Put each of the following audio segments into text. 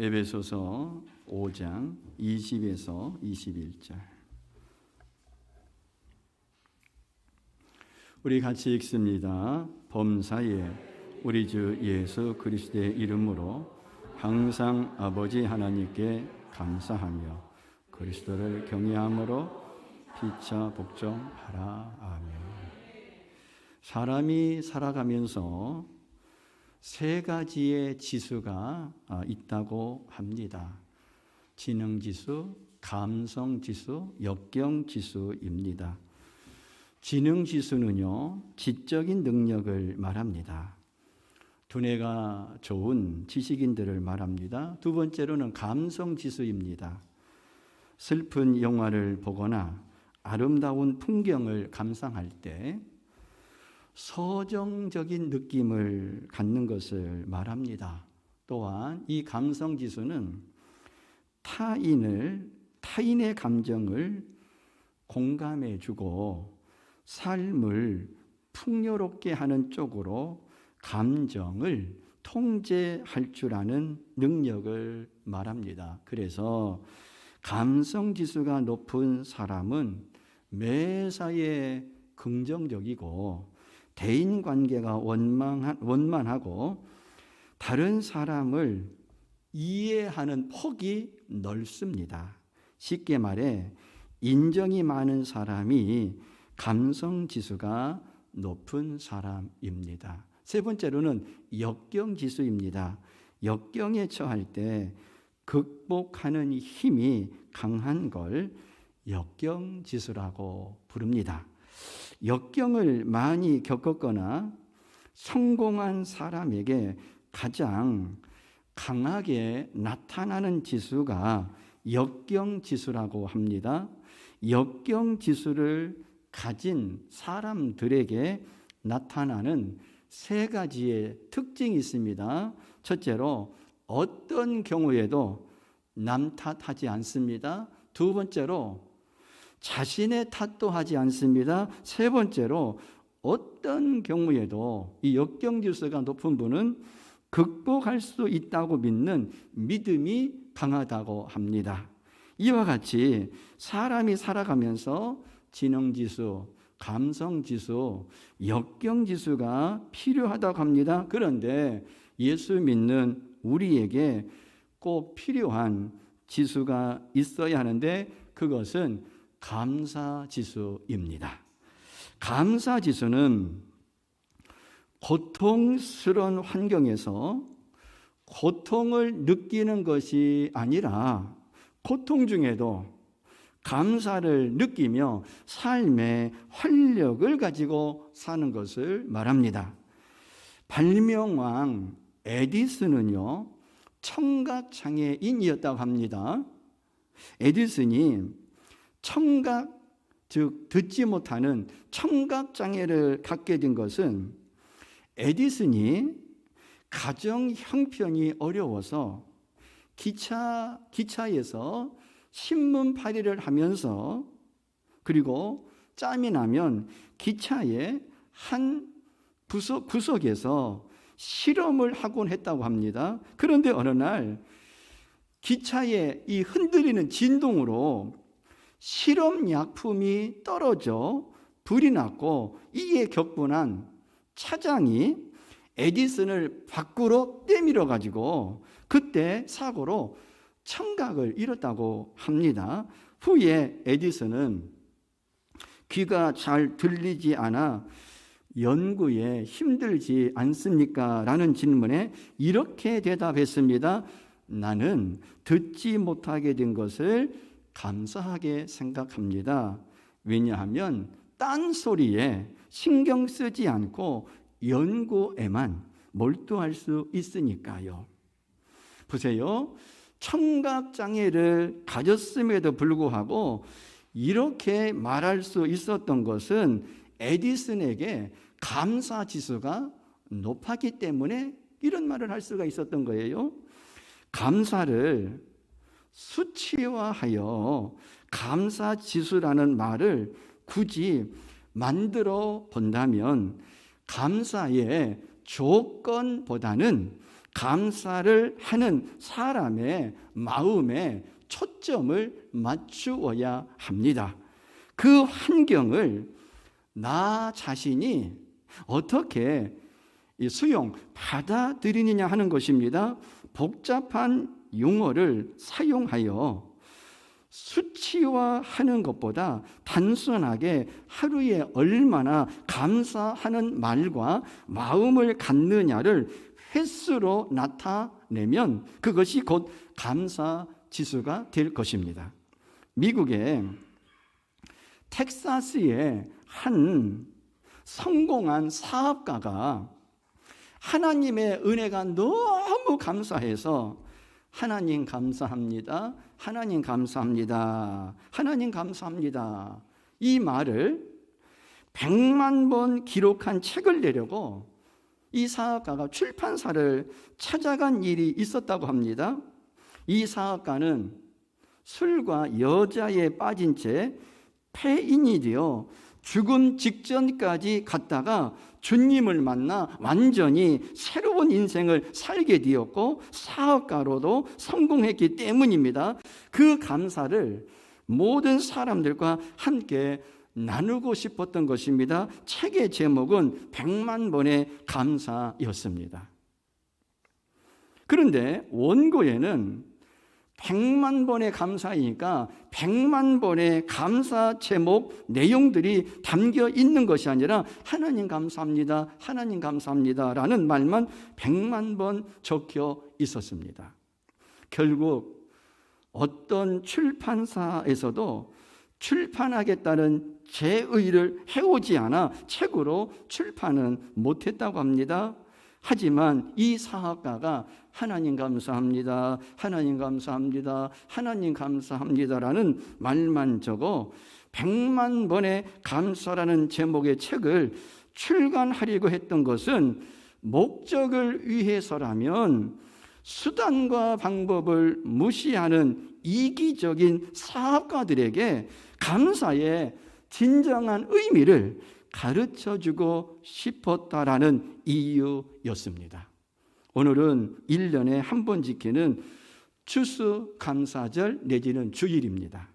에베소서 5장 20에서 21절. 우리 같이 읽습니다. 범사에 우리 주 예수 그리스도의 이름으로 항상 아버지 하나님께 감사하며 그리스도를 경외함으로 피차 복종하라. 아멘. 사람이 살아가면서 세 가지의 지수가 있다고 합니다. 지능지수, 감성지수, 역경지수입니다. 지능지수는요, 지적인 능력을 말합니다. 두뇌가 좋은 지식인들을 말합니다. 두 번째로는 감성지수입니다. 슬픈 영화를 보거나 아름다운 풍경을 감상할 때 서정적인 느낌을 갖는 것을 말합니다. 또한 이 감성지수는 타인의 감정을 공감해주고 삶을 풍요롭게 하는 쪽으로 감정을 통제할 줄 아는 능력을 말합니다. 그래서 감성지수가 높은 사람은 매사에 긍정적이고 대인관계가 원만하고 다른 사람을 이해하는 폭이 넓습니다. 쉽게 말해 인정이 많은 사람이 감성지수가 높은 사람입니다. 세 번째로는 역경지수입니다. 역경에 처할 때 극복하는 힘이 강한 걸 역경지수라고 부릅니다. 역경을 많이 겪었거나 성공한 사람에게 가장 강하게 나타나는 지수가 역경지수라고 합니다. 역경지수를 가진 사람들에게 나타나는 세 가지의 특징이 있습니다. 첫째로 어떤 경우에도 남 탓하지 않습니다. 두 번째로 자신의 탓도 하지 않습니다. 세 번째로 어떤 경우에도 이 역경지수가 높은 분은 극복할 수 있다고 믿는 믿음이 강하다고 합니다. 이와 같이 사람이 살아가면서 지능지수, 감성지수, 역경지수가 필요하다고 합니다. 그런데 예수 믿는 우리에게 꼭 필요한 지수가 있어야 하는데 그것은 감사지수입니다. 감사지수는 고통스러운 환경에서 고통을 느끼는 것이 아니라 고통 중에도 감사를 느끼며 삶의 활력을 가지고 사는 것을 말합니다. 발명왕 에디슨은요, 청각장애인이었다고 합니다. 에디슨이 청각, 즉 듣지 못하는 청각장애를 갖게 된 것은 에디슨이 가정 형편이 어려워서 기차에서 신문 팔이를 하면서 그리고 짬이 나면 기차의 한 구석에서 실험을 하곤 했다고 합니다. 그런데 어느 날 기차의 이 흔들리는 진동으로 실험약품이 떨어져 불이 났고 이에 격분한 차장이 에디슨을 밖으로 떼밀어 가지고 그때 사고로 청각을 잃었다고 합니다. 후에 에디슨은 귀가 잘 들리지 않아 연구에 힘들지 않습니까? 라는 질문에 이렇게 대답했습니다. 나는 듣지 못하게 된 것을 감사하게 생각합니다. 왜냐하면 딴소리에 신경 쓰지 않고 연구에만 몰두할 수 있으니까요. 보세요. 청각장애를 가졌음에도 불구하고 이렇게 말할 수 있었던 것은 에디슨에게 감사지수가 높았기 때문에 이런 말을 할 수가 있었던 거예요. 감사를 수치화하여 감사지수라는 말을 굳이 만들어 본다면 감사의 조건보다는 감사를 하는 사람의 마음에 초점을 맞추어야 합니다. 그 환경을 나 자신이 어떻게 받아들이느냐 하는 것입니다. 복잡한 용어를 사용하여 수치화하는 것보다 단순하게 하루에 얼마나 감사하는 말과 마음을 갖느냐를 횟수로 나타내면 그것이 곧 감사 지수가 될 것입니다. 미국의 텍사스의 한 성공한 사업가가 하나님의 은혜가 너무 감사해서 하나님 감사합니다. 하나님 감사합니다. 하나님 감사합니다. 이 말을 100만 번 기록한 책을 내려고 이 사업가가 출판사를 찾아간 일이 있었다고 합니다. 이 사업가는 술과 여자에 빠진 채 폐인이 되어 죽음 직전까지 갔다가 주님을 만나 완전히 새로운 인생을 살게 되었고 사업가로도 성공했기 때문입니다. 그 감사를 모든 사람들과 함께 나누고 싶었던 것입니다. 책의 제목은 100만 번의 감사였습니다. 그런데 원고에는 100만 번의 감사이니까 100만 번의 감사 제목 내용들이 담겨 있는 것이 아니라 하나님 감사합니다, 하나님 감사합니다 라는 말만 100만 번 적혀 있었습니다. 결국 어떤 출판사에서도 출판하겠다는 제의를 해오지 않아 책으로 출판은 못했다고 합니다. 하지만 이 사업가가 하나님 감사합니다, 하나님 감사합니다, 하나님 감사합니다라는 말만 적어 100만 번의 감사라는 제목의 책을 출간하려고 했던 것은 목적을 위해서라면 수단과 방법을 무시하는 이기적인 사업가들에게 감사의 진정한 의미를 가르쳐주고 싶었다라는 이유였습니다. 오늘은 1년에 한 번 지키는 추수감사절 내지는 주일입니다.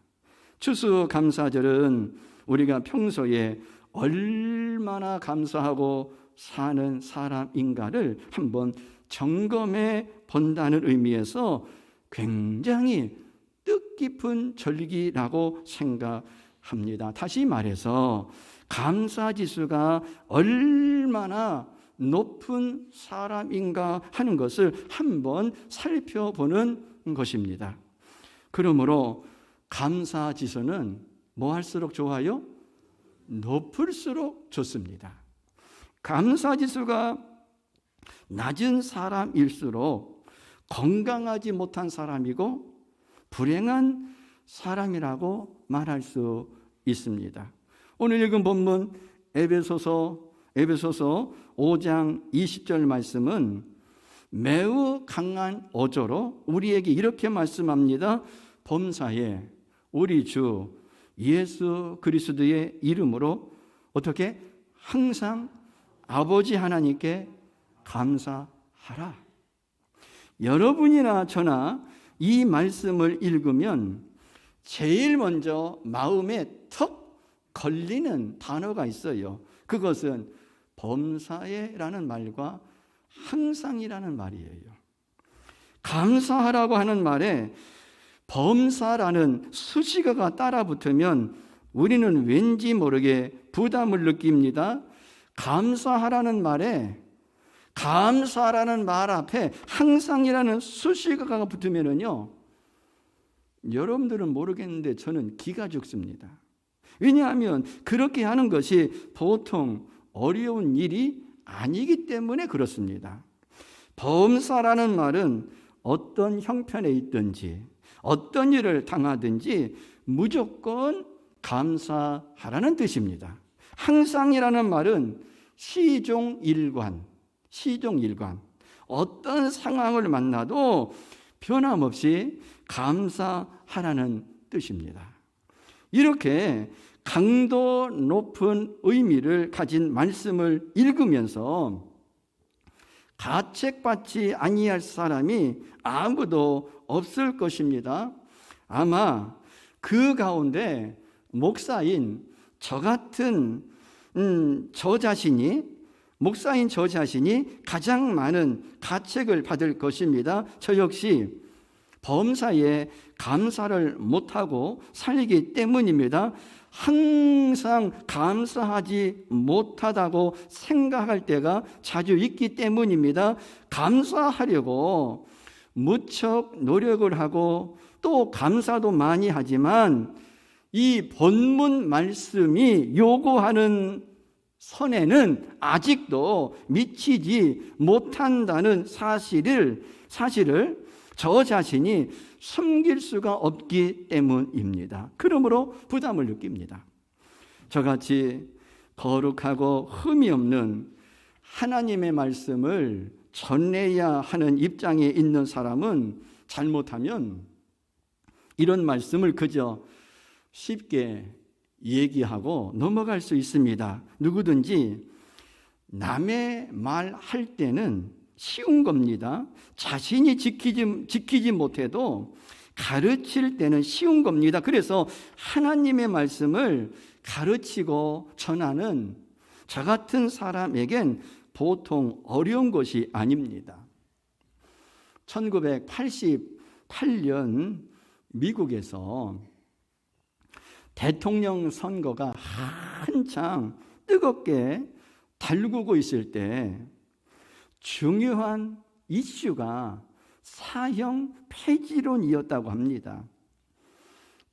추수감사절은 우리가 평소에 얼마나 감사하고 사는 사람인가를 한번 점검해 본다는 의미에서 굉장히 뜻깊은 절기라고 생각합니다. 다시 말해서 감사지수가 얼마나 높은 사람인가 하는 것을 한번 살펴보는 것입니다. 그러므로 감사지수는 뭐 할수록 좋아요? 높을수록 좋습니다. 감사지수가 낮은 사람일수록 건강하지 못한 사람이고 불행한 사람이라고 말할 수 있습니다. 오늘 읽은 본문 에베소서 5장 20절 말씀은 매우 강한 어조로 우리에게 이렇게 말씀합니다. 범사에 우리 주 예수 그리스도의 이름으로 어떻게 항상 아버지 하나님께 감사하라. 여러분이나 저나 이 말씀을 읽으면 제일 먼저 마음에 턱 걸리는 단어가 있어요. 그것은 범사에라는 말과 항상이라는 말이에요. 감사하라고 하는 말에 범사라는 수식어가 따라 붙으면 우리는 왠지 모르게 부담을 느낍니다. 감사하라는 말에 감사라는 말 앞에 항상이라는 수식어가 붙으면요, 여러분들은 모르겠는데 저는 기가 죽습니다. 왜냐하면 그렇게 하는 것이 보통 어려운 일이 아니기 때문에 그렇습니다. 범사라는 말은 어떤 형편에 있든지 어떤 일을 당하든지 무조건 감사하라는 뜻입니다. 항상이라는 말은 시종일관, 어떤 상황을 만나도 변함없이 감사하라는 뜻입니다. 이렇게 강도 높은 의미를 가진 말씀을 읽으면서 가책받지 아니할 사람이 아무도 없을 것입니다. 아마 그 가운데 목사인 저 같은 목사인 저 자신이 가장 많은 가책을 받을 것입니다. 저 역시 범사에 감사를 못하고 살기 때문입니다. 항상 감사하지 못하다고 생각할 때가 자주 있기 때문입니다. 감사하려고 무척 노력을 하고 또 감사도 많이 하지만 이 본문 말씀이 요구하는 선에는 아직도 미치지 못한다는 사실을 저 자신이 숨길 수가 없기 때문입니다. 그러므로 부담을 느낍니다. 저같이 거룩하고 흠이 없는 하나님의 말씀을 전해야 하는 입장에 있는 사람은 잘못하면 이런 말씀을 그저 쉽게 얘기하고 넘어갈 수 있습니다. 누구든지 남의 말 할 때는 쉬운 겁니다. 자신이 지키지 못해도 가르칠 때는 쉬운 겁니다. 그래서 하나님의 말씀을 가르치고 전하는 저 같은 사람에겐 보통 어려운 것이 아닙니다. 1988년 미국에서 대통령 선거가 한창 뜨겁게 달구고 있을 때 중요한 이슈가 사형 폐지론이었다고 합니다.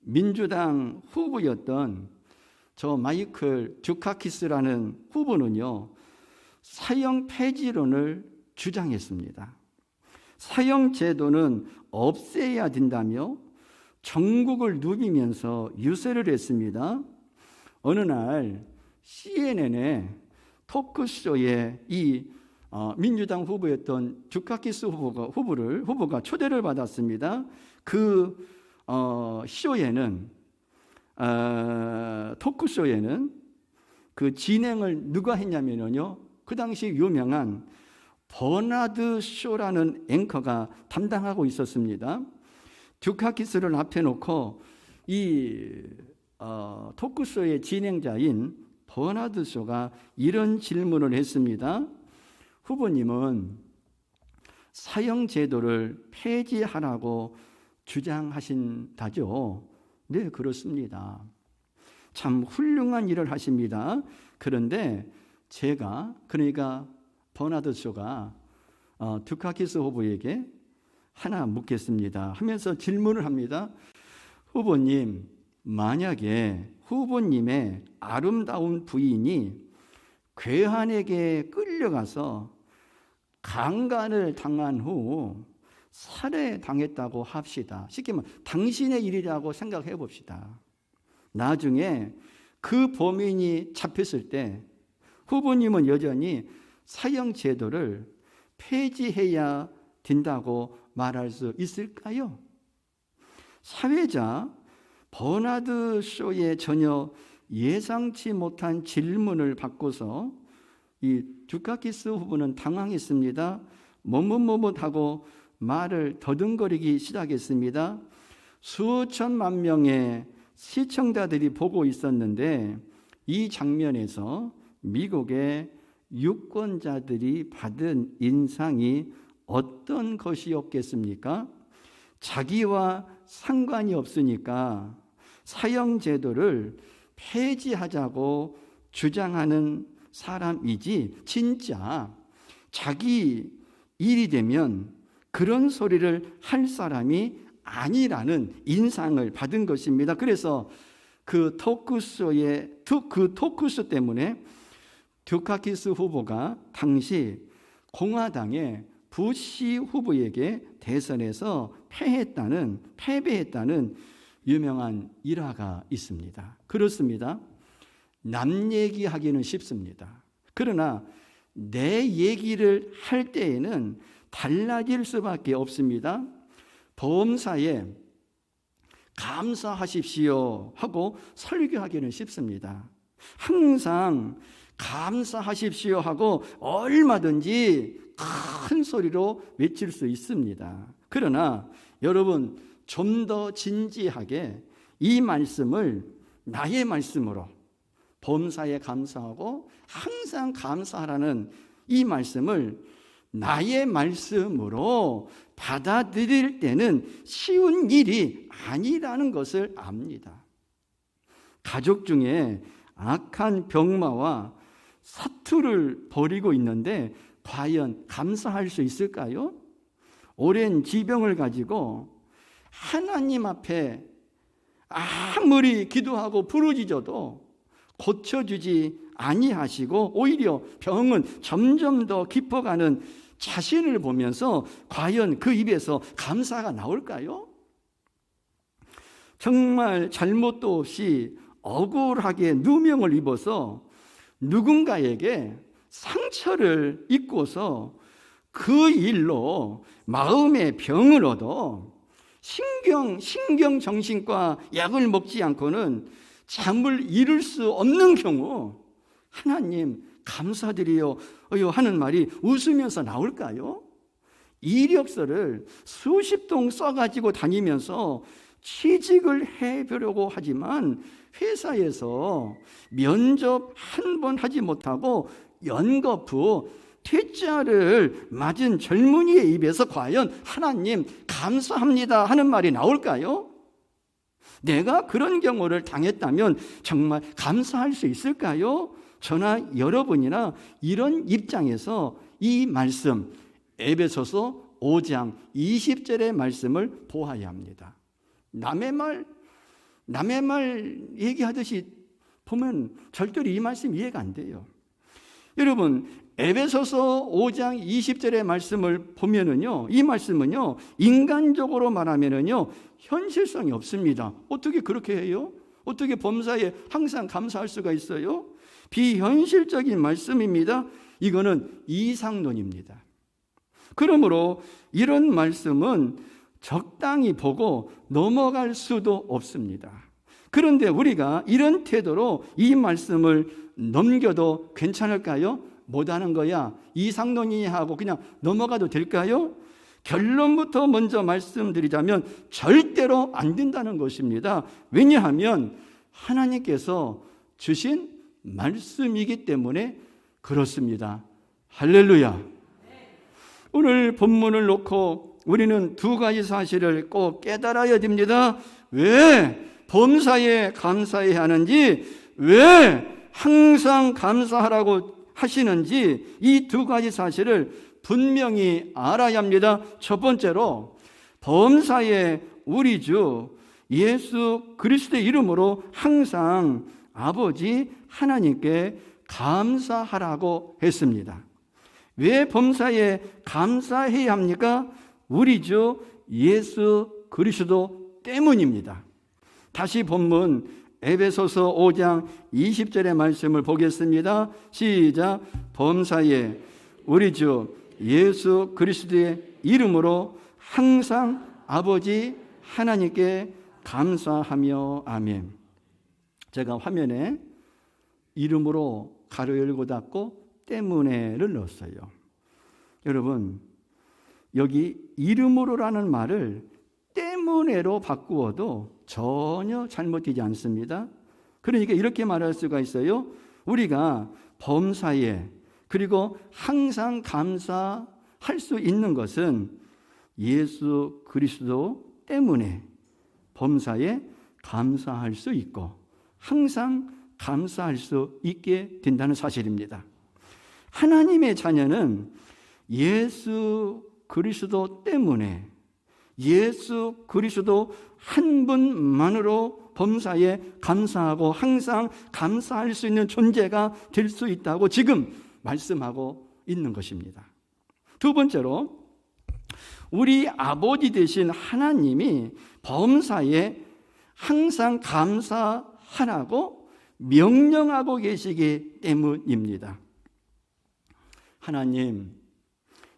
민주당 후보였던 저 마이클 듀카키스라는 후보는요, 사형 폐지론을 주장했습니다. 사형 제도는 없애야 된다며 전국을 누비면서 유세를 했습니다. 어느 날 CNN의 토크쇼에 이 민주당 후보였던 듀카키스 후보가 초대를 받았습니다. 그 토크쇼에는 그 진행을 누가 했냐면요, 그 당시 유명한 버나드 쇼라는 앵커가 담당하고 있었습니다. 듀카키스를 앞에 놓고 이 토크쇼의 진행자인 버나드 쇼가 이런 질문을 했습니다. 후보님은 사형 제도를 폐지하라고 주장하신다죠? 네, 그렇습니다. 참 훌륭한 일을 하십니다. 그런데 그러니까 버나드 쇼가 듀카키스 후보에게 하나 묻겠습니다 하면서 질문을 합니다. 후보님, 만약에 후보님의 아름다운 부인이 괴한에게 끌려가서 강간을 당한 후 살해당했다고 합시다. 쉽게 말하면 당신의 일이라고 생각해 봅시다. 나중에 그 범인이 잡혔을 때 후보님은 여전히 사형 제도를 폐지해야 된다고 말할 수 있을까요? 사회자 버나드 쇼의 전혀 예상치 못한 질문을 받고서 이 듀카키스 후보는 당황했습니다. 머뭇머뭇하고 말을 더듬거리기 시작했습니다. 수천만 명의 시청자들이 보고 있었는데 이 장면에서 미국의 유권자들이 받은 인상이 어떤 것이었겠습니까? 자기와 상관이 없으니까 사형 제도를 폐지하자고 주장하는 사람이지, 진짜 자기 일이 되면 그런 소리를 할 사람이 아니라는 인상을 받은 것입니다. 그래서 그 토크쇼 때문에 듀카키스 후보가 당시 공화당의 부시 후보에게 대선에서 패배했다는 유명한 일화가 있습니다. 그렇습니다. 남 얘기하기는 쉽습니다. 그러나 내 얘기를 할 때에는 달라질 수밖에 없습니다. 범사에 감사하십시오 하고 설교하기는 쉽습니다. 항상 감사하십시오 하고 얼마든지 큰 소리로 외칠 수 있습니다. 그러나 여러분, 좀 더 진지하게 이 말씀을 나의 말씀으로, 범사에 감사하고 항상 감사하라는 이 말씀을 나의 말씀으로 받아들일 때는 쉬운 일이 아니라는 것을 압니다. 가족 중에 악한 병마와 사투를 벌이고 있는데 과연 감사할 수 있을까요? 오랜 지병을 가지고 하나님 앞에 아무리 기도하고 부르짖어도 고쳐주지 아니하시고 오히려 병은 점점 더 깊어가는 자신을 보면서 과연 그 입에서 감사가 나올까요? 정말 잘못도 없이 억울하게 누명을 입어서 누군가에게 상처를 입고서 그 일로 마음의 병을 얻어 신경정신과 약을 먹지 않고는 잠을 이룰 수 없는 경우 하나님 감사드려요 하는 말이 웃으면서 나올까요? 이력서를 수십 통 써가지고 다니면서 취직을 해보려고 하지만 회사에서 면접 한 번 하지 못하고 연거푸 퇴짜를 맞은 젊은이의 입에서 과연 하나님 감사합니다 하는 말이 나올까요? 내가 그런 경우를 당했다면 정말 감사할 수 있을까요? 저나 여러분이나 이런 입장에서 이 말씀 에베소서 5장 20절의 말씀을 보아야 합니다. 남의 말 얘기하듯이 보면 절대로 이 말씀 이해가 안 돼요. 여러분, 에베소서 5장 20절의 말씀을 보면은요, 이 말씀은요, 인간적으로 말하면은요, 현실성이 없습니다. 어떻게 그렇게 해요? 어떻게 범사에 항상 감사할 수가 있어요? 비현실적인 말씀입니다. 이거는 이상론입니다. 그러므로 이런 말씀은 적당히 보고 넘어갈 수도 없습니다. 그런데 우리가 이런 태도로 이 말씀을 넘겨도 괜찮을까요? 못하는 거야, 이상론이야 하고 그냥 넘어가도 될까요? 결론부터 먼저 말씀드리자면 절대로 안 된다는 것입니다. 왜냐하면 하나님께서 주신 말씀이기 때문에 그렇습니다. 할렐루야. 오늘 본문을 놓고 우리는 두 가지 사실을 꼭 깨달아야 됩니다. 왜 범사에 감사해야 하는지, 왜 항상 감사하라고 하시는지, 이 두 가지 사실을 분명히 알아야 합니다. 첫 번째로, 범사에 우리 주 예수 그리스도의 이름으로 항상 아버지 하나님께 감사하라고 했습니다. 왜 범사에 감사해야 합니까? 우리 주 예수 그리스도 때문입니다. 다시 본문 에베소서 5장 20절의 말씀을 보겠습니다. 시작. 범사에 우리 주 예수 그리스도의 이름으로 항상 아버지 하나님께 감사하며. 아멘. 제가 화면에 이름으로 가로 열고 닫고 때문에를 넣었어요. 여러분, 여기 이름으로라는 말을 때문에로 바꾸어도 전혀 잘못되지 않습니다. 그러니까 이렇게 말할 수가 있어요. 우리가 범사에, 그리고 항상 감사할 수 있는 것은 예수 그리스도 때문에 범사에 감사할 수 있고 항상 감사할 수 있게 된다는 사실입니다. 하나님의 자녀는 예수 그리스도 때문에, 예수 그리스도 한 분만으로 범사에 감사하고 항상 감사할 수 있는 존재가 될 수 있다고 지금 말씀하고 있는 것입니다. 두 번째로, 우리 아버지 되신 하나님이 범사에 항상 감사하라고 명령하고 계시기 때문입니다. 하나님,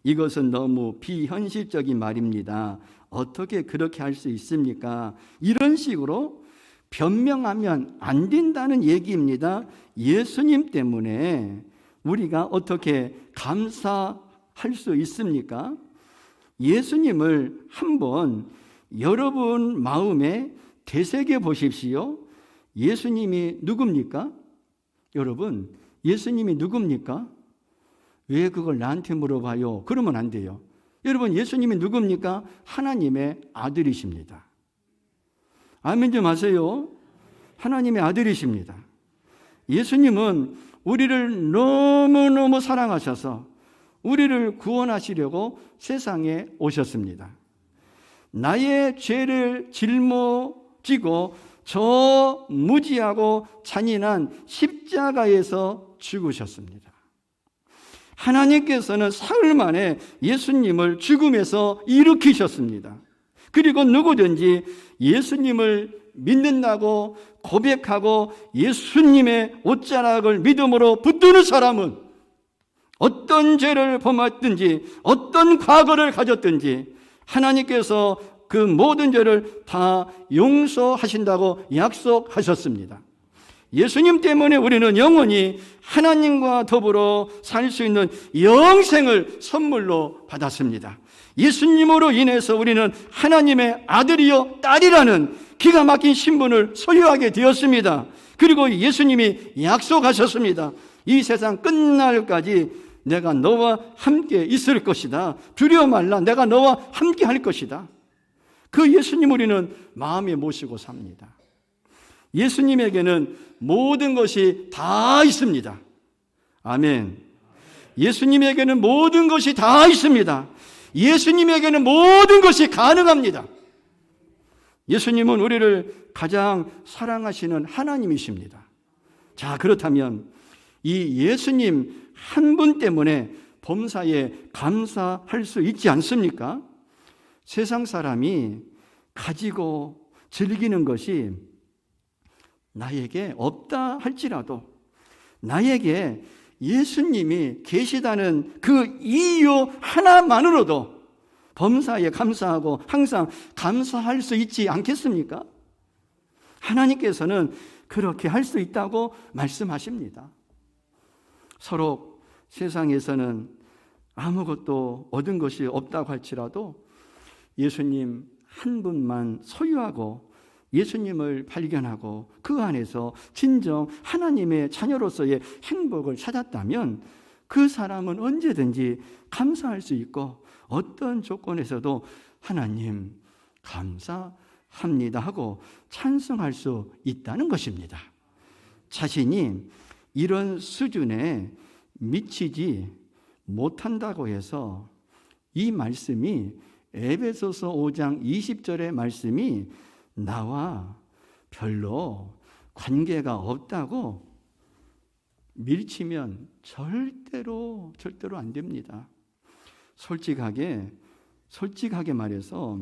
이것은 너무 비현실적인 말입니다. 어떻게 그렇게 할 수 있습니까? 이런 식으로 변명하면 안 된다는 얘기입니다. 예수님 때문에 우리가 어떻게 감사할 수 있습니까? 예수님을 한번 여러분 마음에 되새겨 보십시오. 예수님이 누굽니까? 여러분, 예수님이 누굽니까? 왜 그걸 나한테 물어봐요? 그러면 안 돼요. 여러분, 예수님이 누굽니까? 하나님의 아들이십니다. 아멘 좀 하세요. 하나님의 아들이십니다. 예수님은 우리를 너무너무 사랑하셔서 우리를 구원하시려고 세상에 오셨습니다. 나의 죄를 짊어지고 저 무지하고 잔인한 십자가에서 죽으셨습니다. 하나님께서는 사흘 만에 예수님을 죽음에서 일으키셨습니다. 그리고 누구든지 예수님을 믿는다고 고백하고 예수님의 옷자락을 믿음으로 붙드는 사람은 어떤 죄를 범했든지 어떤 과거를 가졌든지 하나님께서 그 모든 죄를 다 용서하신다고 약속하셨습니다. 예수님 때문에 우리는 영원히 하나님과 더불어 살 수 있는 영생을 선물로 받았습니다. 예수님으로 인해서 우리는 하나님의 아들이요 딸이라는 기가 막힌 신분을 소유하게 되었습니다. 그리고 예수님이 약속하셨습니다. 이 세상 끝날까지 내가 너와 함께 있을 것이다. 두려워 말라. 내가 너와 함께 할 것이다. 그 예수님 우리는 마음에 모시고 삽니다. 예수님에게는 모든 것이 다 있습니다. 아멘. 예수님에게는 모든 것이 다 있습니다. 예수님에게는 모든 것이 가능합니다. 예수님은 우리를 가장 사랑하시는 하나님이십니다. 자, 그렇다면 이 예수님 한 분 때문에 범사에 감사할 수 있지 않습니까? 세상 사람이 가지고 즐기는 것이 나에게 없다 할지라도 나에게 예수님이 계시다는 그 이유 하나만으로도 범사에 감사하고 항상 감사할 수 있지 않겠습니까? 하나님께서는 그렇게 할 수 있다고 말씀하십니다. 서로 세상에서는 아무것도 얻은 것이 없다고 할지라도 예수님 한 분만 소유하고 예수님을 발견하고 그 안에서 진정 하나님의 자녀로서의 행복을 찾았다면 그 사람은 언제든지 감사할 수 있고 어떤 조건에서도 하나님 감사합니다 하고 찬송할 수 있다는 것입니다. 자신이 이런 수준에 미치지 못한다고 해서 이 말씀이 에베소서 5장 20절의 말씀이 나와 별로 관계가 없다고 밀치면 절대로 안 됩니다. 솔직하게 말해서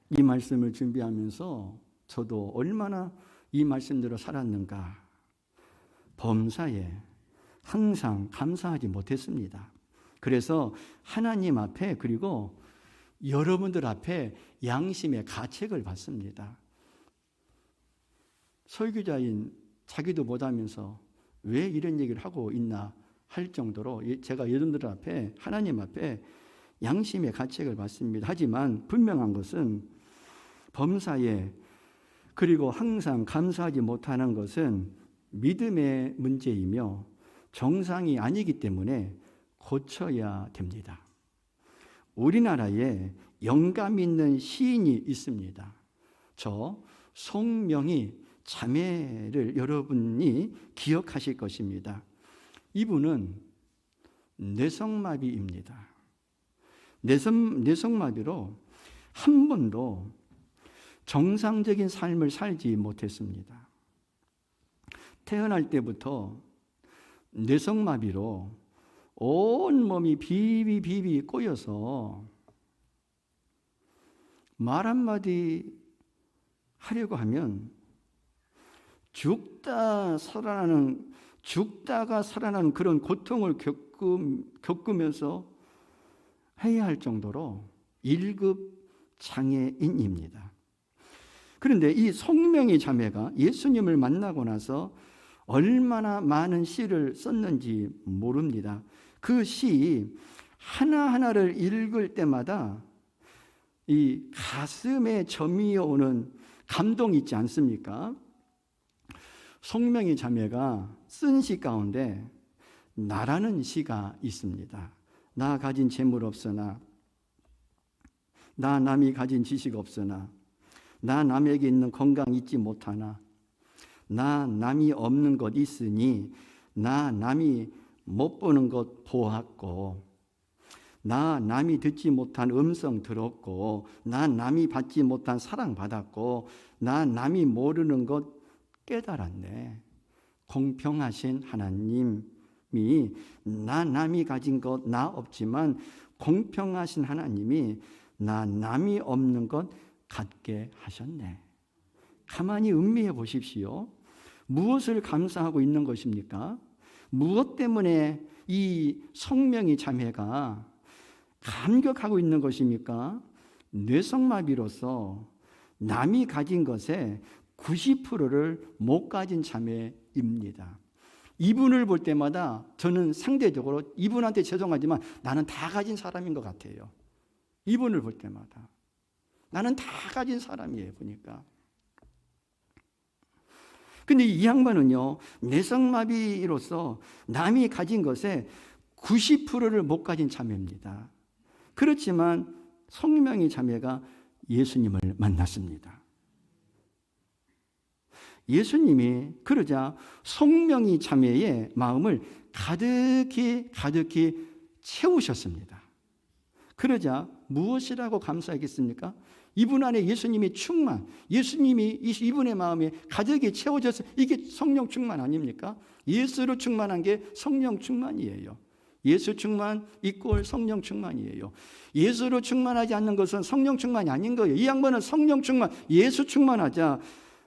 이 말씀을 준비하면서 저도 얼마나 이 말씀대로 살았는가. 범사에 항상 감사하지 못했습니다. 그래서 하나님 앞에 그리고 여러분들 앞에 양심의 가책을 받습니다. 설교자인 자기도 못하면서 왜 이런 얘기를 하고 있나 할 정도로 제가 여러분들 앞에 하나님 앞에 양심의 가책을 받습니다. 하지만 분명한 것은 범사에 그리고 항상 감사하지 못하는 것은 믿음의 문제이며 정상이 아니기 때문에 고쳐야 됩니다. 우리나라에 영감 있는 시인이 있습니다. 저 송명희 자매를 여러분이 기억하실 것입니다. 이분은 뇌성마비입니다. 뇌성마비로 한 번도 정상적인 삶을 살지 못했습니다. 태어날 때부터 뇌성마비로 온몸이 비비 꼬여서 말 한마디 하려고 하면 죽다가 살아나는 그런 고통을 겪으면서 해야 할 정도로 1급 장애인입니다. 그런데 이 송명희 자매가 예수님을 만나고 나서 얼마나 많은 시를 썼는지 모릅니다. 그 시 하나하나를 읽을 때마다 이 가슴에 점이 오는 감동이 있지 않습니까? 송명희 자매가 쓴 시 가운데 나라는 시가 있습니다. 나 가진 재물 없으나, 나 남이 가진 지식 없으나, 나 남에게 있는 건강 잊지 못하나, 나 남이 없는 것 있으니, 나 남이 못 보는 것 보았고, 나 남이 듣지 못한 음성 들었고, 나 남이 받지 못한 사랑 받았고, 나 남이 모르는 것 깨달았네. 공평하신 하나님이 나 남이 가진 것 나 없지만 공평하신 하나님이 나 남이 없는 것 갖게 하셨네. 가만히 음미해 보십시오. 무엇을 감사하고 있는 것입니까? 무엇 때문에 이 송명희 자매가 감격하고 있는 것입니까? 뇌성마비로서 남이 가진 것에 90%를 못 가진 자매입니다. 이분을 볼 때마다 저는 상대적으로 이분한테 죄송하지만 나는 다 가진 사람인 것 같아요. 이분을 볼 때마다 나는 다 가진 사람이에요, 보니까. 근데 이 양반은요, 뇌성마비로서 남이 가진 것에 90%를 못 가진 자매입니다. 그렇지만 송명희 자매가 예수님을 만났습니다. 예수님이 그러자 송명희 자매의 마음을 가득히 채우셨습니다. 그러자 무엇이라고 감사하겠습니까? 이분 안에 예수님이 충만, 예수님이 이분의 마음에 가득히 채워져서 이게 성령 충만 아닙니까? 예수로 충만한 게 성령 충만이에요. 예수 충만 이꼴 성령 충만이에요. 예수로 충만하지 않는 것은 성령 충만이 아닌 거예요. 이 양반은 성령 충만, 예수 충만하자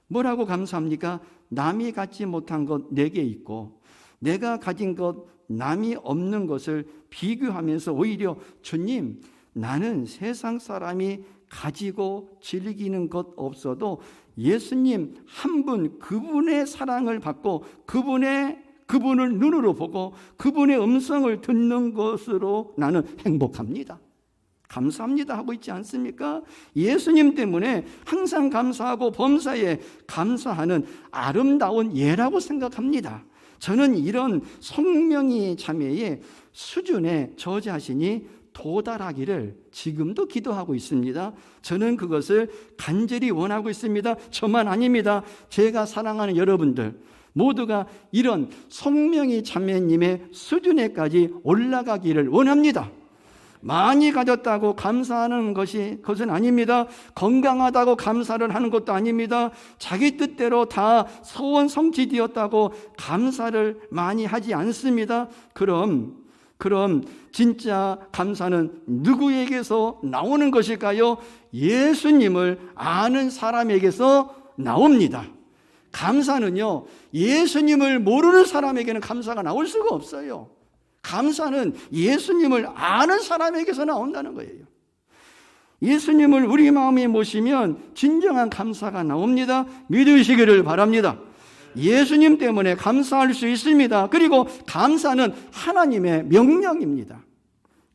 뭐라고 감사합니까? 남이 갖지 못한 것 내게 있고 내가 가진 것 남이 없는 것을 비교하면서 오히려 주님, 나는 세상 사람이 가지고 즐기는 것 없어도 예수님 한 분, 그분의 사랑을 받고 그분을 눈으로 보고 그분의 음성을 듣는 것으로 나는 행복합니다. 감사합니다 하고 있지 않습니까? 예수님 때문에 항상 감사하고 범사에 감사하는 아름다운 예라고 생각합니다. 저는 이런 송명희 자매의 수준에 저 자신이 도달하기를 지금도 기도하고 있습니다. 저는 그것을 간절히 원하고 있습니다. 저만 아닙니다. 제가 사랑하는 여러분들 모두가 이런 송명희 자매님의 수준에까지 올라가기를 원합니다. 많이 가졌다고 감사하는 것은 아닙니다. 건강하다고 감사를 하는 것도 아닙니다. 자기 뜻대로 다 소원 성취되었다고 감사를 많이 하지 않습니다. 그럼 진짜 감사는 누구에게서 나오는 것일까요? 예수님을 아는 사람에게서 나옵니다. 감사는요, 예수님을 모르는 사람에게는 감사가 나올 수가 없어요. 감사는 예수님을 아는 사람에게서 나온다는 거예요. 예수님을 우리 마음에 모시면 진정한 감사가 나옵니다. 믿으시기를 바랍니다. 예수님 때문에 감사할 수 있습니다. 그리고 감사는 하나님의 명령입니다.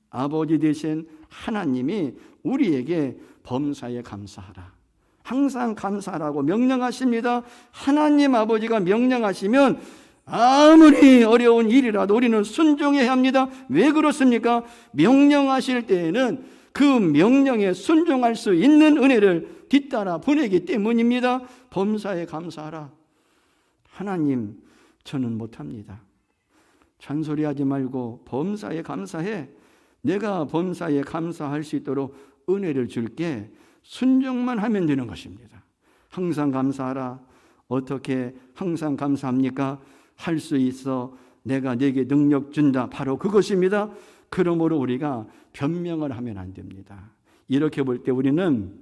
아버지 되신 하나님이 우리에게 범사에 감사하라, 항상 감사하라고 명령하십니다. 하나님 아버지가 명령하시면 아무리 어려운 일이라도 우리는 순종해야 합니다. 왜 그렇습니까? 명령하실 때에는 그 명령에 순종할 수 있는 은혜를 뒤따라 보내기 때문입니다. 범사에 감사하라. 하나님, 저는 못합니다. 잔소리하지 말고 범사에 감사해. 내가 범사에 감사할 수 있도록 은혜를 줄게. 순종만 하면 되는 것입니다. 항상 감사하라. 어떻게 항상 감사합니까? 할 수 있어. 내가 내게 능력 준다. 바로 그것입니다. 그러므로 우리가 변명을 하면 안 됩니다. 이렇게 볼 때 우리는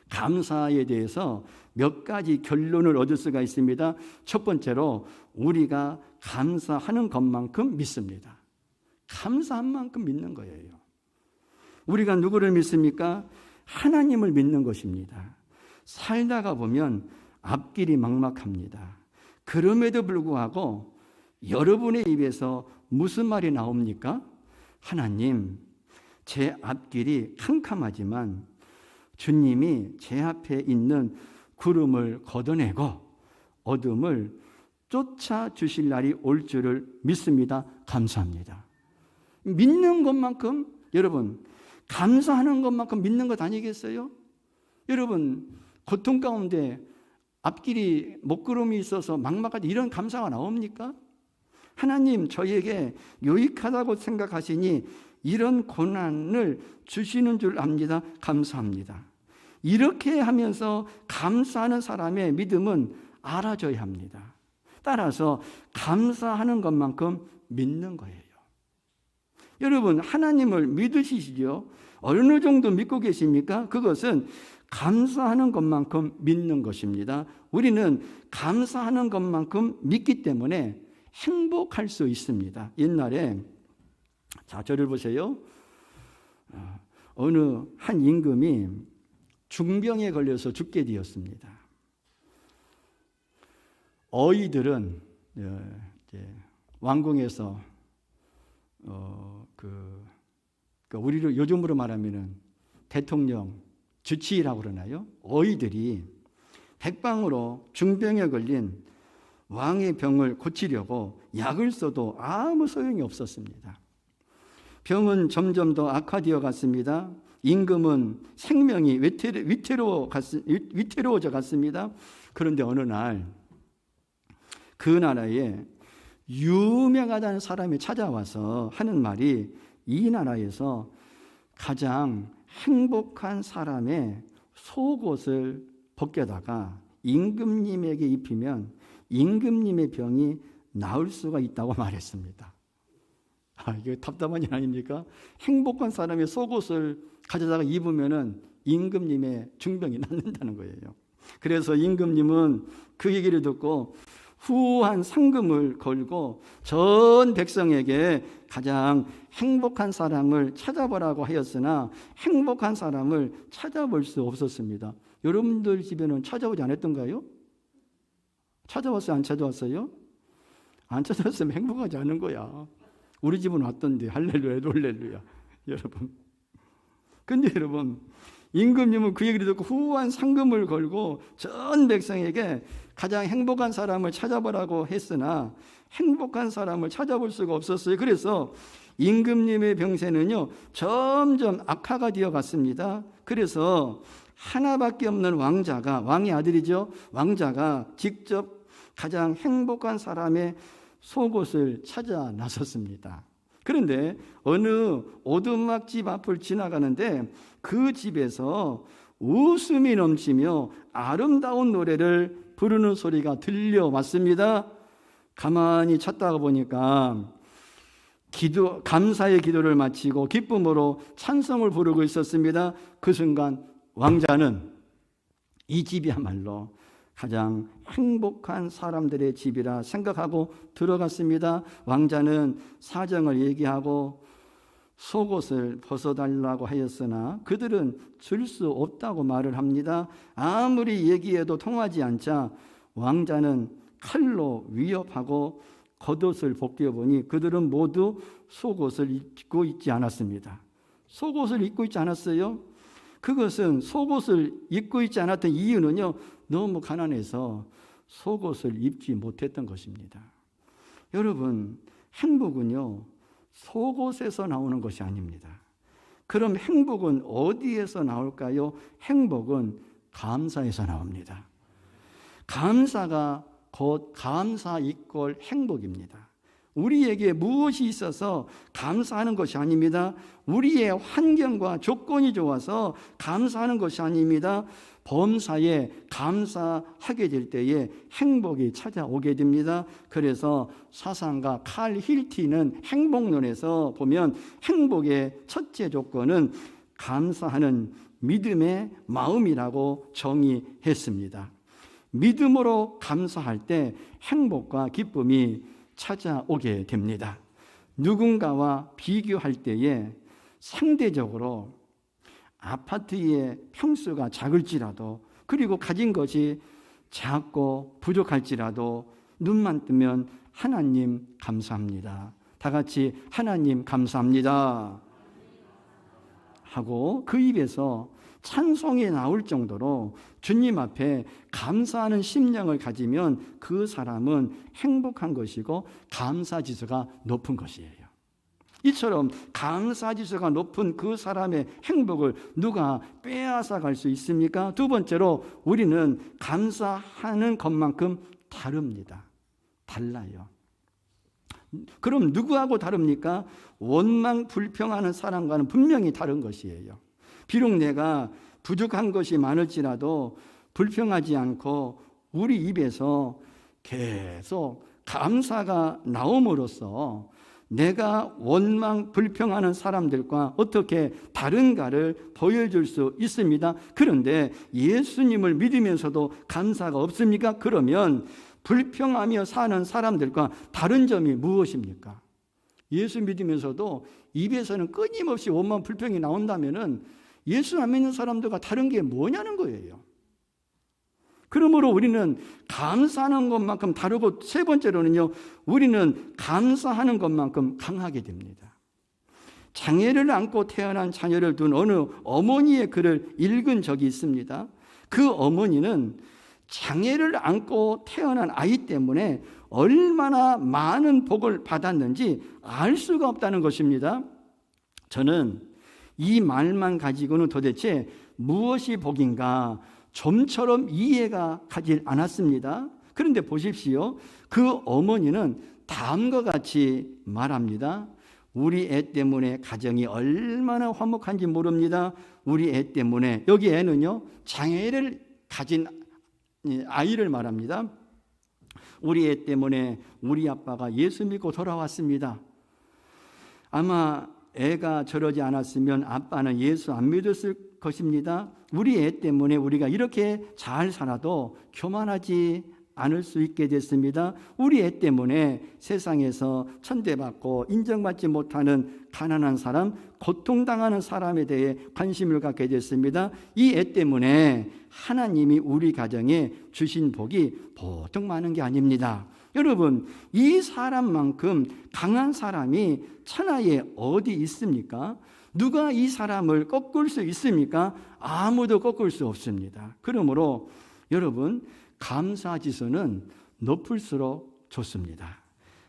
감사에 대해서 몇 가지 결론을 얻을 수가 있습니다. 첫 번째로 우리가 감사하는 것만큼 믿습니다. 감사한 만큼 믿는 거예요. 우리가 누구를 믿습니까? 하나님을 믿는 것입니다. 살다가 보면 앞길이 막막합니다. 그럼에도 불구하고 여러분의 입에서 무슨 말이 나옵니까? 하나님, 제 앞길이 캄캄하지만 주님이 제 앞에 있는 구름을 걷어내고 어둠을 쫓아주실 날이 올 줄을 믿습니다. 감사합니다. 믿는 것만큼, 여러분, 감사하는 것만큼 믿는 것 아니겠어요? 여러분, 고통 가운데 앞길이 먹구름이 있어서 막막하다, 이런 감사가 나옵니까? 하나님, 저에게 유익하다고 생각하시니 이런 고난을 주시는 줄 압니다. 감사합니다. 이렇게 하면서 감사하는 사람의 믿음은 알아줘야 합니다. 따라서 감사하는 것만큼 믿는 거예요. 여러분, 하나님을 믿으시죠? 어느 정도 믿고 계십니까? 그것은 감사하는 것만큼 믿는 것입니다. 우리는 감사하는 것만큼 믿기 때문에 행복할 수 있습니다. 옛날에, 자, 저를 보세요. 어느 한 임금이 중병에 걸려서 죽게 되었습니다. 어이들은 왕궁에서 우리로 요즘으로 말하면은 대통령 주치의라고 그러나요? 어이들이 백방으로 중병에 걸린 왕의 병을 고치려고 약을 써도 아무 소용이 없었습니다. 병은 점점 더 악화되어 갔습니다. 임금은 생명이 위태로워져 갔습니다. 그런데 어느 날 그 나라에 유명하다는 사람이 찾아와서 하는 말이, 이 나라에서 가장 행복한 사람의 속옷을 벗겨다가 임금님에게 입히면 임금님의 병이 나을 수가 있다고 말했습니다. 이게 답답한 일 아닙니까? 행복한 사람의 속옷을 가져다가 입으면 임금님의 중병이 낫는다는 거예요. 그래서 임금님은 그 얘기를 듣고 후한 상금을 걸고 전 백성에게 가장 행복한 사람을 찾아보라고 하였으나 행복한 사람을 찾아볼 수 없었습니다. 여러분들 집에는 찾아오지 않았던가요? 찾아왔어요? 안 찾아왔어요? 안 찾아왔으면 행복하지 않은 거야. 우리 집은 왔던데 할렐루야, 할렐루야. 여러분, 근데 여러분, 임금님은 그 얘기를 듣고 후한 상금을 걸고 전 백성에게 가장 행복한 사람을 찾아보라고 했으나 행복한 사람을 찾아볼 수가 없었어요. 그래서 임금님의 병세는요 점점 악화가 되어 갔습니다. 그래서 하나밖에 없는 왕자가, 왕의 아들이죠, 왕자가 직접 가장 행복한 사람의 속옷을 찾아 나섰습니다. 그런데 어느 오두막 집 앞을 지나가는데 그 집에서 웃음이 넘치며 아름다운 노래를 부르는 소리가 들려왔습니다. 가만히 찾다가 보니까 감사의 기도를 마치고 기쁨으로 찬송을 부르고 있었습니다. 그 순간 왕자는 이 집이야말로 가장 행복한 사람들의 집이라 생각하고 들어갔습니다. 왕자는 사정을 얘기하고 속옷을 벗어달라고 하였으나 그들은 줄 수 없다고 말을 합니다. 아무리 얘기해도 통하지 않자 왕자는 칼로 위협하고 겉옷을 벗겨보니 그들은 모두 속옷을 입고 있지 않았습니다. 속옷을 입고 있지 않았어요. 그것은 속옷을 입고 있지 않았던 이유는요, 너무 가난해서 속옷을 입지 못했던 것입니다. 여러분, 행복은요 속옷에서 나오는 것이 아닙니다. 그럼 행복은 어디에서 나올까요? 행복은 감사에서 나옵니다. 감사가 곧 감사 이꼴 행복입니다. 우리에게 무엇이 있어서 감사하는 것이 아닙니다. 우리의 환경과 조건이 좋아서 감사하는 것이 아닙니다. 범사에 감사하게 될 때에 행복이 찾아오게 됩니다. 그래서 사상가 칼 힐티는 행복론에서 보면 행복의 첫째 조건은 감사하는 믿음의 마음이라고 정의했습니다. 믿음으로 감사할 때 행복과 기쁨이 찾아오게 됩니다. 누군가와 비교할 때에 상대적으로 아파트의 평수가 작을지라도 그리고 가진 것이 작고 부족할지라도 눈만 뜨면 하나님 감사합니다. 다 같이 하나님 감사합니다 하고 그 입에서 찬송이 나올 정도로 주님 앞에 감사하는 심령을 가지면 그 사람은 행복한 것이고 감사지수가 높은 것이에요. 이처럼 감사지수가 높은 그 사람의 행복을 누가 빼앗아 갈 수 있습니까? 두 번째로 우리는 감사하는 것만큼 다릅니다. 달라요. 그럼 누구하고 다릅니까? 원망 불평하는 사람과는 분명히 다른 것이에요. 비록 내가 부족한 것이 많을지라도 불평하지 않고 우리 입에서 계속 감사가 나옴으로써 내가 원망 불평하는 사람들과 어떻게 다른가를 보여줄 수 있습니다. 그런데 예수님을 믿으면서도 감사가 없습니까? 그러면 불평하며 사는 사람들과 다른 점이 무엇입니까? 예수 믿으면서도 입에서는 끊임없이 원망 불평이 나온다면은 예수 안 믿는 사람들과 다른 게 뭐냐는 거예요. 그러므로 우리는 감사하는 것만큼 다르고 세 번째로는요, 우리는 감사하는 것만큼 강하게 됩니다. 장애를 안고 태어난 자녀를 둔 어느 어머니의 글을 읽은 적이 있습니다. 그 어머니는 장애를 안고 태어난 아이 때문에 얼마나 많은 복을 받았는지 알 수가 없다는 것입니다. 저는 이 말만 가지고는 도대체 무엇이 복인가 좀처럼 이해가 가질 않았습니다. 그런데 보십시오. 그 어머니는 다음과 같이 말합니다. 우리 애 때문에 가정이 얼마나 화목한지 모릅니다. 우리 애 때문에, 여기 애는요 장애를 가진 아이를 말합니다. 우리 애 때문에 우리 아빠가 예수 믿고 돌아왔습니다. 아마 애가 저러지 않았으면 아빠는 예수 안 믿었을 것입니다. 우리 애 때문에 우리가 이렇게 잘 살아도 교만하지 않을 수 있게 됐습니다. 우리 애 때문에 세상에서 천대받고 인정받지 못하는 가난한 사람, 고통당하는 사람에 대해 관심을 갖게 됐습니다. 이 애 때문에 하나님이 우리 가정에 주신 복이 보통 많은 게 아닙니다. 여러분, 이 사람만큼 강한 사람이 천하에 어디 있습니까? 누가 이 사람을 꺾을 수 있습니까? 아무도 꺾을 수 없습니다. 그러므로 여러분, 감사지수는 높을수록 좋습니다.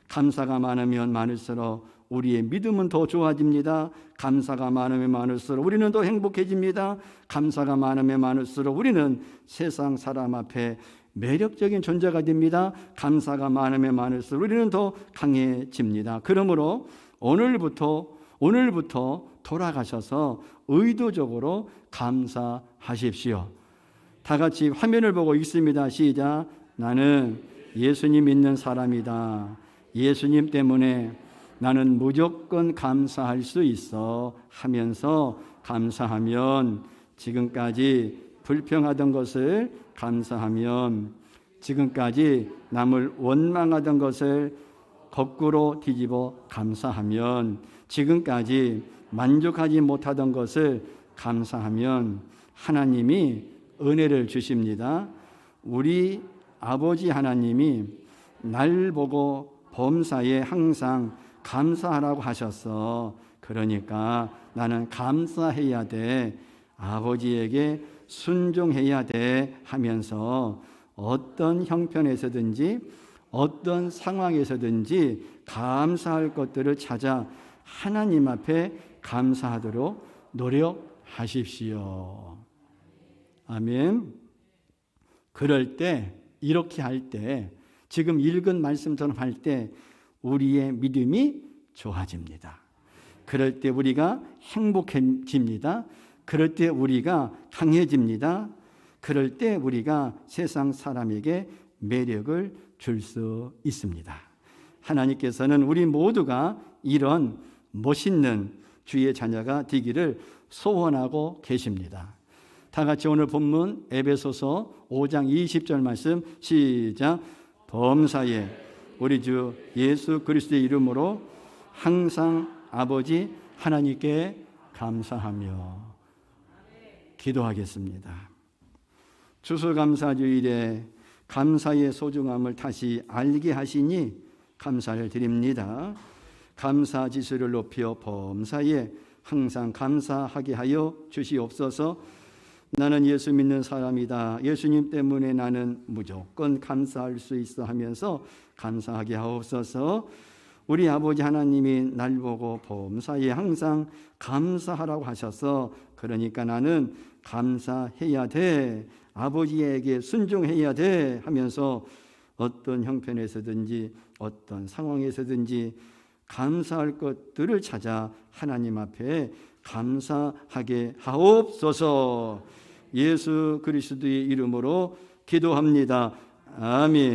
감사가 많으면 많을수록 우리의 믿음은 더 좋아집니다. 감사가 많으면 많을수록 우리는 더 행복해집니다. 감사가 많으면 많을수록 우리는 세상 사람 앞에 매력적인 존재가 됩니다. 감사가 많으면 많을수록 우리는 더 강해집니다. 그러므로 오늘부터 돌아가셔서 의도적으로 감사하십시오. 다 같이 화면을 보고 읽습니다. 시작. 나는 예수님 믿는 사람이다. 예수님 때문에 나는 무조건 감사할 수 있어 하면서 감사하면 지금까지 불평하던 것을 감사하면 지금까지 남을 원망하던 것을 거꾸로 뒤집어 감사하면 지금까지 만족하지 못하던 것을 감사하면 하나님이 은혜를 주십니다. 우리 아버지 하나님이 날 보고 범사에 항상 감사하라고 하셨어. 그러니까 나는 감사해야 돼. 아버지에게 순종해야 돼 하면서 어떤 형편에서든지 어떤 상황에서든지 감사할 것들을 찾아 하나님 앞에 감사하도록 노력하십시오. 아멘. 그럴 때, 이렇게 할 때, 지금 읽은 말씀처럼 할 때 우리의 믿음이 좋아집니다. 그럴 때 우리가 행복해집니다. 그럴 때 우리가 강해집니다. 그럴 때 우리가 세상 사람에게 매력을 줄 수 있습니다. 하나님께서는 우리 모두가 이런 멋있는 주의 자녀가 되기를 소원하고 계십니다. 다 같이 오늘 본문 에베소서 5장 20절 말씀 시작. 범사에 우리 주 예수 그리스도의 이름으로 항상 아버지 하나님께 감사하며 기도하겠습니다. 추수감사주일에 감사의 소중함을 다시 알게 하시니 감사를 드립니다. 감사 지수를 높여 범사에 항상 감사하게 하여 주시옵소서. 나는 예수 믿는 사람이다. 예수님 때문에 나는 무조건 감사할 수 있어 하면서 감사하게 하옵소서. 우리 아버지 하나님이 날 보고 범사에 항상 감사하라고 하셔서 그러니까 나는 감사해야 돼. 아버지에게 순종해야 돼 하면서 어떤 형편에서든지 어떤 상황에서든지 감사할 것들을 찾아 하나님 앞에 감사하게 하옵소서. 예수 그리스도의 이름으로 기도합니다. 아멘.